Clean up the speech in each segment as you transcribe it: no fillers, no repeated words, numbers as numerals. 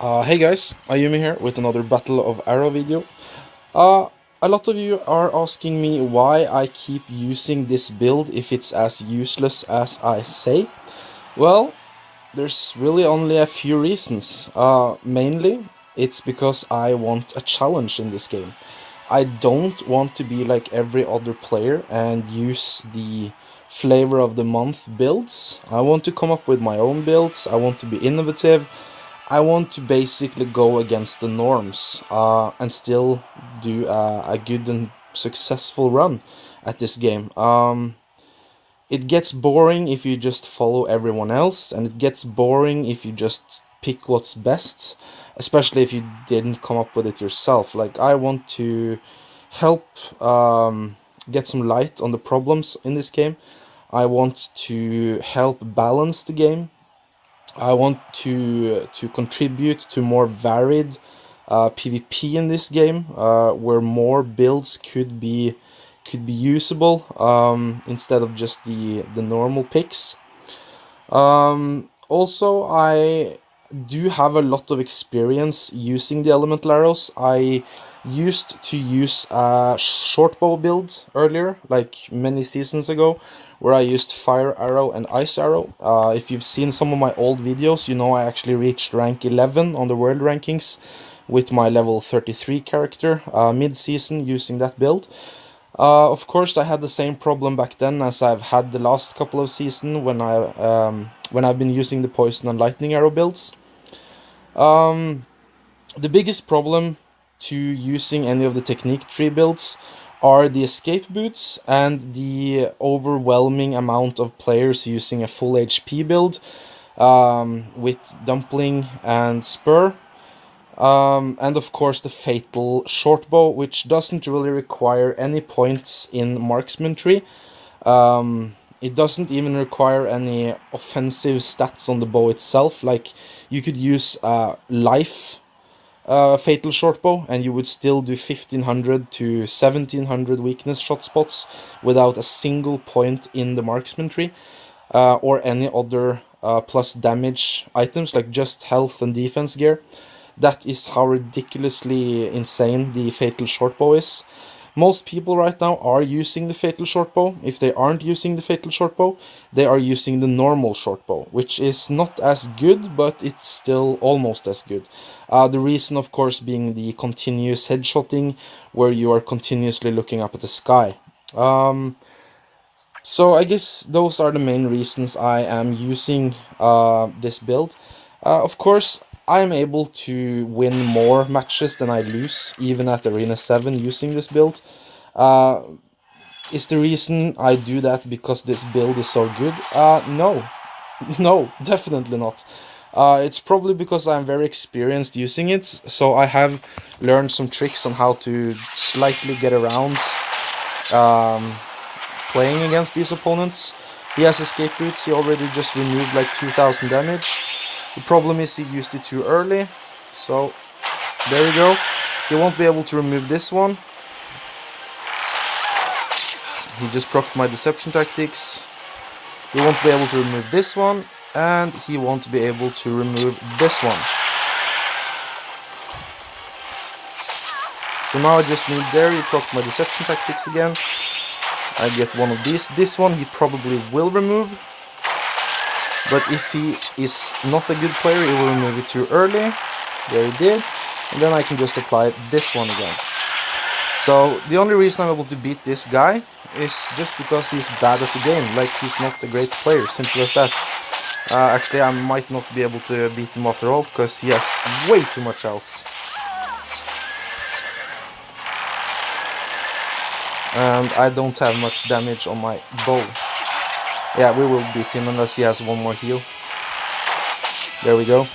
Hey guys, Ayumi here with another Battle of Arrow video. Uh, a lot of you are asking me why I keep using this build if it's as useless as I say. Well, there's really only a few reasons. Mainly, it's because I want a challenge in this game. I don't want to be like every other player and use the flavor of the month builds. I want to come up with my own builds. I want to be innovative. I want to basically go against the norms and still do a good and successful run at this game. It gets boring if you just follow everyone else, and it gets boring if you just pick what's best, especially if you didn't come up with it yourself. Like, I want to help get some light on the problems in this game. I want to help balance the game. I want to contribute to more varied PvP in this game, where more builds could be usable instead of just the normal picks. Also, I do have a lot of experience using the elemental arrows. I used to use a short bow build earlier, like many seasons ago, where I used fire arrow and ice arrow. If you've seen some of my old videos, you know I actually reached rank 11 on the world rankings with my level 33 character mid-season using that build. Of course, I had the same problem back then as I've had the last couple of seasons when I've been using the poison and lightning arrow builds. The biggest problem to using any of the technique tree builds are the escape boots and the overwhelming amount of players using a full HP build with dumpling and spur. And of course the fatal short bow, which doesn't really require any points in marksmanship. It doesn't even require any offensive stats on the bow itself. Like, you could use life fatal short bow and you would still do 1500 to 1700 weakness shot spots without a single point in the marksmanship or any other plus damage items, like just health and defense gear. That is how ridiculously insane the fatal short bow is. Most people right now are using the fatal short bow. If they aren't using the fatal short bow, they are using the normal short bow, which is not as good, but it's still almost as good. The reason, of course, being the continuous headshotting, where you are continuously looking up at the sky. So I guess those are the main reasons I am using this build. Of course, I am able to win more matches than I lose, even at Arena 7 using this build. Is the reason I do that because this build is so good? No. No, definitely not. It's probably because I'm very experienced using it, so I have learned some tricks on how to slightly get around playing against these opponents. He has escape boots, he already just removed like 2000 damage. The problem is he used it too early, so there we go. He won't be able to remove this one. He just procced my deception tactics. He won't be able to remove this one, and he won't be able to remove this one. So now I just need there, he procced my deception tactics again. I get one of these. This one he probably will remove, but if he is not a good player, he will remove it too early. There he did. And then I can just apply this one again. So the only reason I'm able to beat this guy is just because he's bad at the game. Like, he's not a great player, simple as that. Actually, I might not be able to beat him after all, because he has way too much health. And I don't have much damage on my bow. Yeah, we will beat him unless he has one more heal. There we go.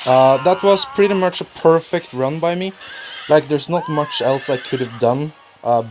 That was pretty much a perfect run by me. Like, there's not much else I could have done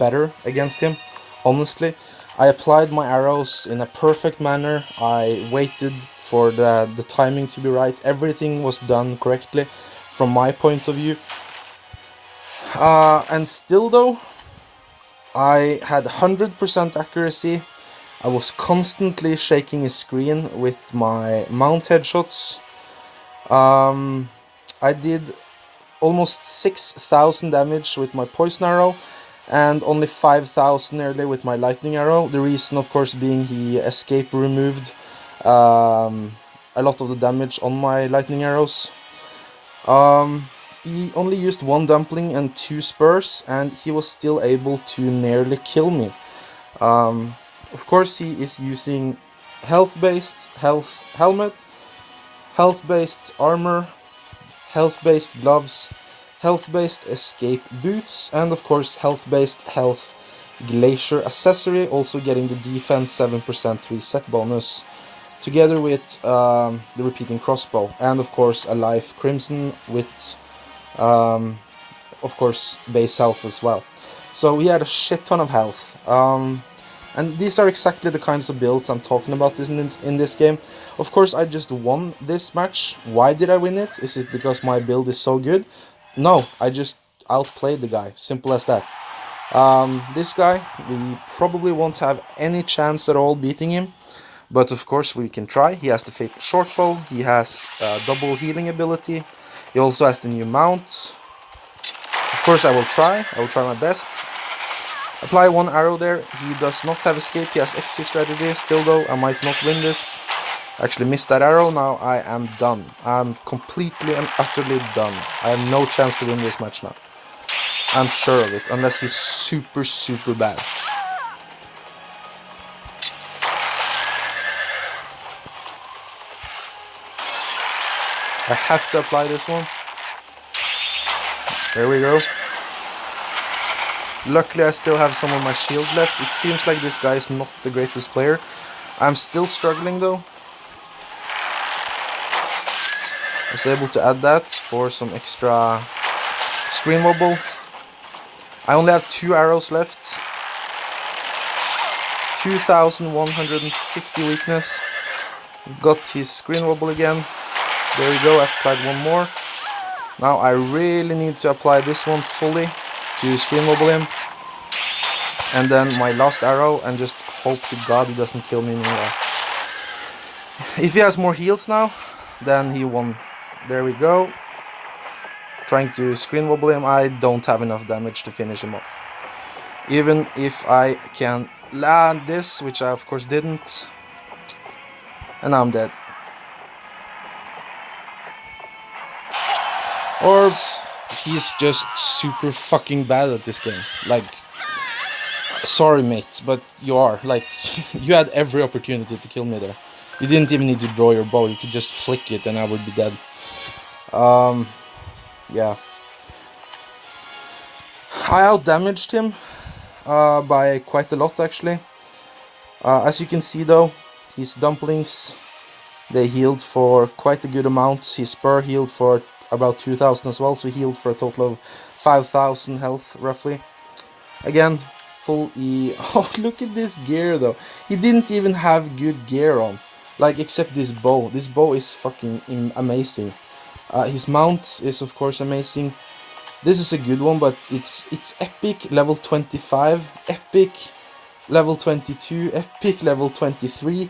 better against him, honestly. I applied my arrows in a perfect manner. I waited for the timing to be right. Everything was done correctly from my point of view. And still though, I had 100% accuracy. I was constantly shaking his screen with my mount headshots. I did almost 6,000 damage with my poison arrow, and only 5,000 nearly with my lightning arrow. The reason, of course, being he escape removed a lot of the damage on my lightning arrows. He only used 1 dumpling and 2 spurs, and he was still able to nearly kill me. Of course, he is using health-based health helmet, health-based armor, health-based gloves, health-based escape boots, and of course health-based health glacier accessory, also getting the defense 7% reset bonus, together with the repeating crossbow, and of course a life crimson with of course base health as well. So he had a shit ton of health. And these are exactly the kinds of builds I'm talking about in this game. Of course, I just won this match. Why did I win it? Is it because my build is so good? No, I just outplayed the guy. Simple as that. This guy, we probably won't have any chance at all beating him. But of course we can try. He has the fatal short bow. He has double healing ability. He also has the new mount. Of course I will try my best. Apply 1 arrow there. He does not have escape, he has exit strategy. Still though, I might not win this. I actually missed that arrow, now I am done. I'm completely and utterly done. I have no chance to win this match now. I'm sure of it, unless he's super, super bad. I have to apply this one. There we go. Luckily I still have some of my shield left. It seems like this guy is not the greatest player. I'm still struggling though. I was able to add that for some extra screen wobble. I only have 2 arrows left. 2,150 weakness. Got his screen wobble again. There we go, I applied 1 more. Now I really need to apply this one fully to screen wobble him. And then my last arrow, and just hope to God he doesn't kill me anymore. If he has more heals now, then he won. There we go. Trying to screen wobble him, I don't have enough damage to finish him off. Even if I can land this, which I of course didn't. And now I'm dead. Or he's just super fucking bad at this game. Like, sorry mate, but you are. Like, you had every opportunity to kill me there. You didn't even need to draw your bow, you could just flick it and I would be dead. Yeah. I outdamaged him by quite a lot actually. As you can see though, his dumplings, they healed for quite a good amount. His spur healed for about 2,000 as well, so he healed for a total of 5,000 health roughly. Again, full E. Oh, look at this gear though. He didn't even have good gear on. Like, except this bow. This bow is fucking amazing. His mount is of course amazing. This is a good one, but it's epic level 25, epic level 22, epic level 23.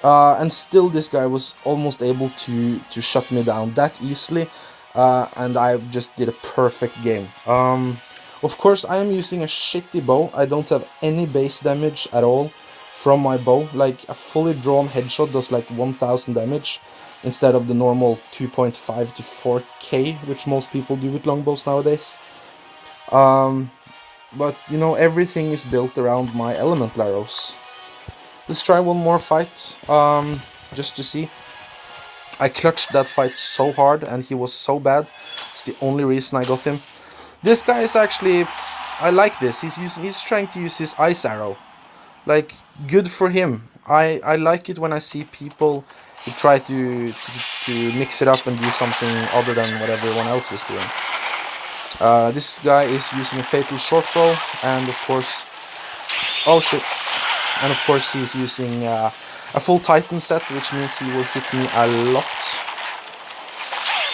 And still this guy was almost able to shut me down that easily. And I just did a perfect game. Of course I am using a shitty bow. I don't have any base damage at all from my bow. Like, a fully drawn headshot does like 1,000 damage instead of the normal 2.5 to 4k, which most people do with longbows nowadays. But you know, everything is built around my elemental arrows. Let's try one more fight, just to see. I clutched that fight so hard and he was so bad. It's the only reason I got him. This guy is actually, I like this. He's trying to use his ice arrow. Like, good for him. I like it when I see people who try to mix it up and do something other than what everyone else is doing. This guy is using a fatal short bow, and of course, oh shit, and of course he's using a full Titan set, which means he will hit me a lot.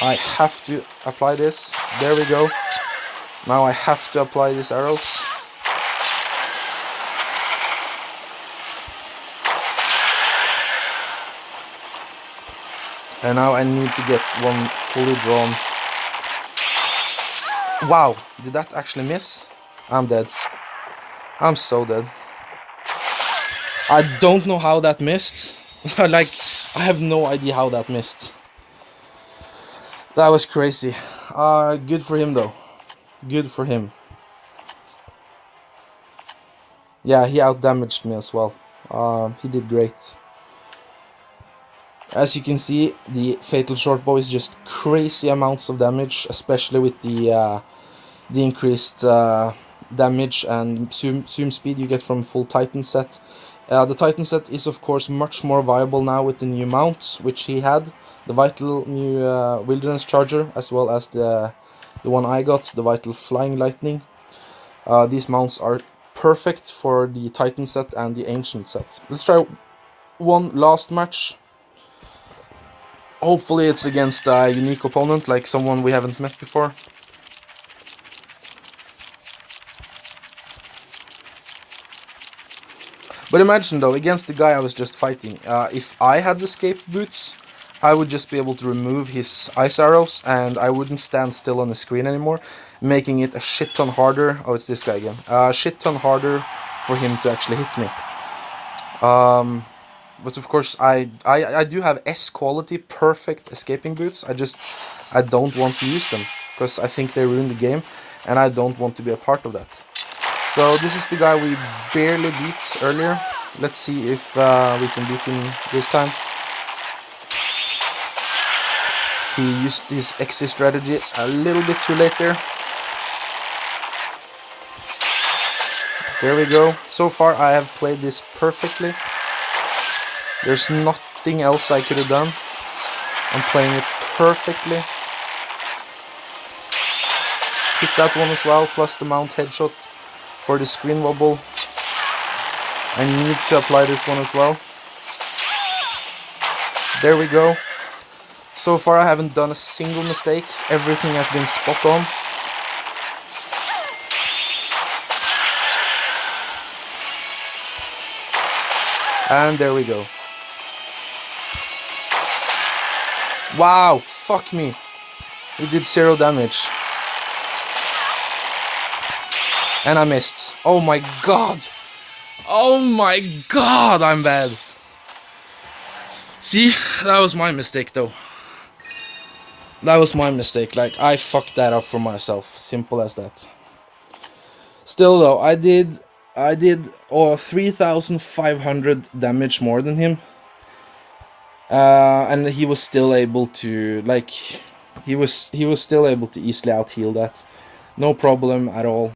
I have to apply this. There we go. Now I have to apply these arrows. And now I need to get one fully drawn. Wow, did that actually miss? I'm dead. I'm so dead. I don't know how that missed. Like, I have no idea how that missed. That was crazy. Good for him though. Good for him. Yeah, he outdamaged me as well. He did great. As you can see, the Fatal Shortbow is just crazy amounts of damage, especially with the increased damage and zoom speed you get from full Titan set. The Titan set is of course much more viable now with the new mount, which he had. The Vital new Wilderness Charger, as well as the one I got, the Vital Flying Lightning. These mounts are perfect for the Titan set and the Ancient set. Let's try one last match. Hopefully it's against a unique opponent, like someone we haven't met before. But imagine though, against the guy I was just fighting, if I had escape boots, I would just be able to remove his ice arrows and I wouldn't stand still on the screen anymore, making it a shit ton harder. Oh, it's this guy again. A shit ton harder for him to actually hit me. But of course, I do have S quality perfect escaping boots. I don't want to use them because I think they ruin the game, and I don't want to be a part of that. So this is the guy we barely beat earlier. Let's see if we can beat him this time. He used his exit strategy a little bit too late there. There we go. So far I have played this perfectly. There's nothing else I could have done. I'm playing it perfectly. Hit that one as well, plus the mount headshot for the screen wobble. I need to apply this one as well. There we go. So far I haven't done a single mistake. Everything has been spot on. And there we go. Wow, fuck me. He did 0 damage. And I missed. Oh my god. Oh my god, I'm bad. See, that was my mistake though. That was my mistake. Like, I fucked that up for myself. Simple as that. Still though, I did 3,500 damage more than him. And he was still able to, like, he was still able to easily out heal that. No problem at all.